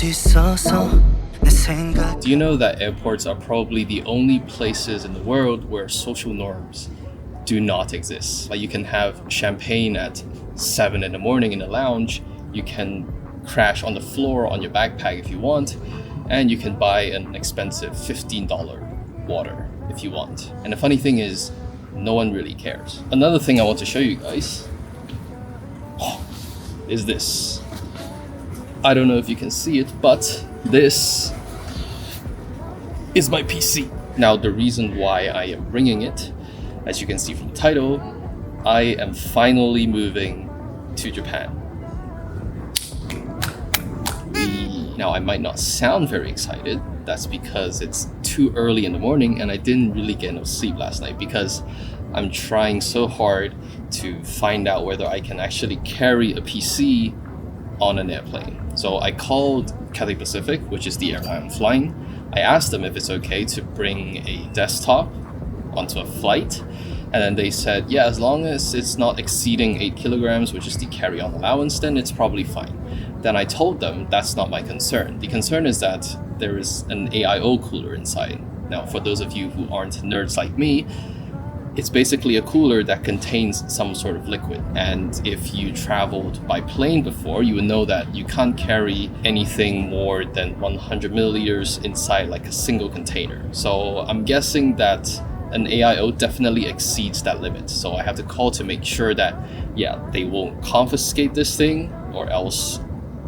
Do you know that airports are probably the only places in the world where social norms do not exist? Like, you can have champagne at 7 in the morning in a lounge, you can crash on the floor on your backpack if you want, and you can buy an expensive $15 water if you want. And the funny thing is, no one really cares. Another thing I want to show you guys is this. I don't know if you can see it, but this is my PC. Now, the reason why I am bringing it, as you can see from the title, I am finally moving to Japan. Now, I might not sound very excited. That's because it's too early in the morning and I didn't really get enough sleep last night because I'm trying so hard to find out whether I can actually carry a PC on an airplane. So I called Cathay Pacific, which is the airline I'm flying. I asked them if it's okay to bring a desktop onto a flight. And then they said, yeah, as long as it's not exceeding 8 kilograms, which is the carry-on allowance, then it's probably fine. Then I told them that's not my concern. The concern is that there is an AIO cooler inside. Now, for those of you who aren't nerds like me, it's basically a cooler that contains some sort of liquid. And if you traveled by plane before, you would know that you can't carry anything more than 100 milliliters inside like a single container. So I'm guessing that an AIO definitely exceeds that limit. So I have to call to make sure that, yeah, they won't confiscate this thing or else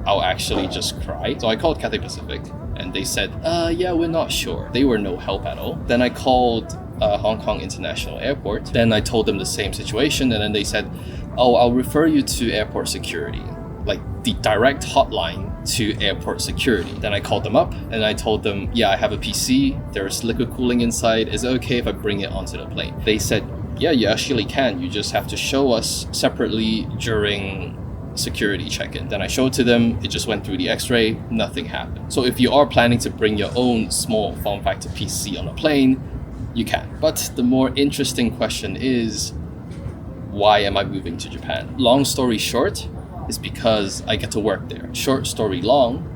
I'll actually just cry. So I called Cathay Pacific and they said, yeah, we're not sure. They were no help at all. Then I called Hong Kong International Airport. Then I told them the same situation and then they said, oh, I'll refer you to airport security, like the direct hotline to airport security. Then I called them up and I told them, yeah, I have a PC, there's liquid cooling inside, is it okay if I bring it onto the plane? They said, yeah, you actually can, you just have to show us separately during security check-in. Then I showed to them, it just went through the x-ray, nothing happened. So if you are planning to bring your own small form factor PC on a plane, you can. But the more interesting question is, why am I moving to Japan? Long story short, is because I get to work there. Short story long,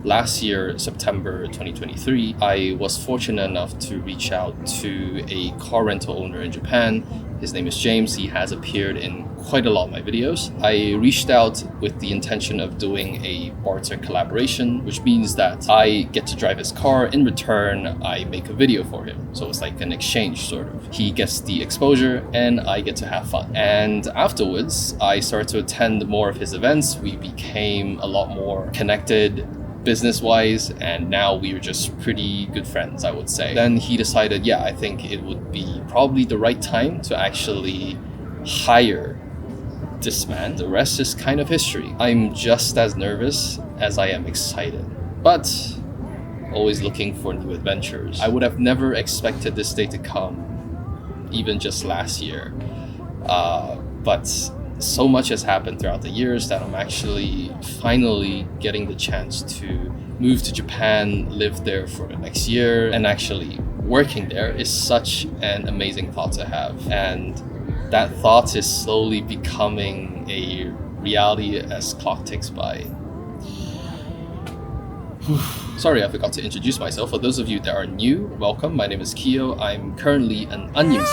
last year, September 2023, I was fortunate enough to reach out to a car rental owner in Japan. His name is James. He has appeared in quite a lot of my videos. I reached out with the intention of doing a barter collaboration, which means that I get to drive his car. In return, I make a video for him. So it's like an exchange, sort of. He gets the exposure and I get to have fun. And afterwards, I started to attend more of his events. We became a lot more connected business-wise, and now we're just pretty good friends, I would say. Then he decided, yeah, I think it would be probably the right time to actually hire this man. The rest is kind of history. I'm just as nervous as I am excited, but always looking for new adventures. I would have never expected this day to come, even just last year. But so much has happened throughout the years that I'm actually finally getting the chance to move to Japan, live there for the next year, and actually working there is such an amazing thought to have. And that thought is slowly becoming a reality as clock ticks by. Sorry, I forgot to introduce myself. For those of you that are new, welcome. My name is Kyo. I'm currently an onion.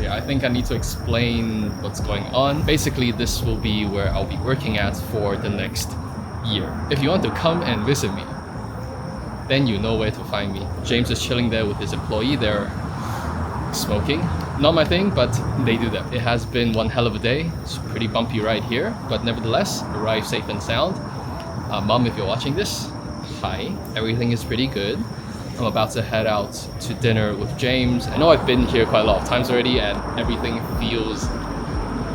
I think I need to explain what's going on. Basically, this will be where I'll be working at for the next year. If you want to come and visit me, then you know where to find me. James is chilling there with his employee. They're smoking. Not my thing, but they do that. It has been one hell of a day. It's a pretty bumpy ride here, but nevertheless, arrived safe and sound. Mom, if you're watching this, hi. Everything is pretty good. I'm about to head out to dinner with James. I know I've been here quite a lot of times already and everything feels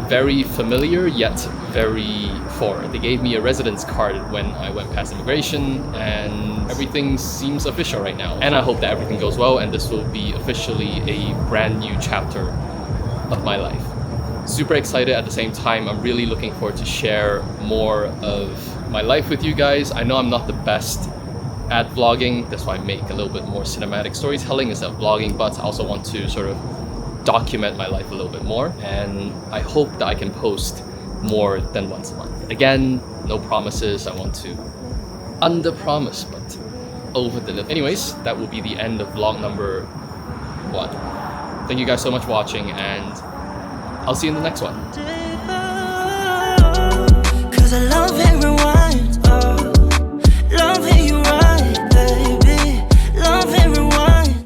very familiar yet very foreign. They gave me a residence card when I went past immigration and everything seems official right now. And I hope that everything goes well and this will be officially a brand new chapter of my life. super excited at the same time. I'm really looking forward to share more of my life with you guys. I know I'm not the best at vlogging, that's why I make a little bit more cinematic storytelling instead of vlogging, but I also want to sort of document my life a little bit more, and I hope that I can post more than once a month. Again, no promises. I want to under-promise, but over-deliver. Anyways, that will be the end of vlog number 1. Thank you guys so much for watching, and I'll see you in the next one. 'Cause I love everyone.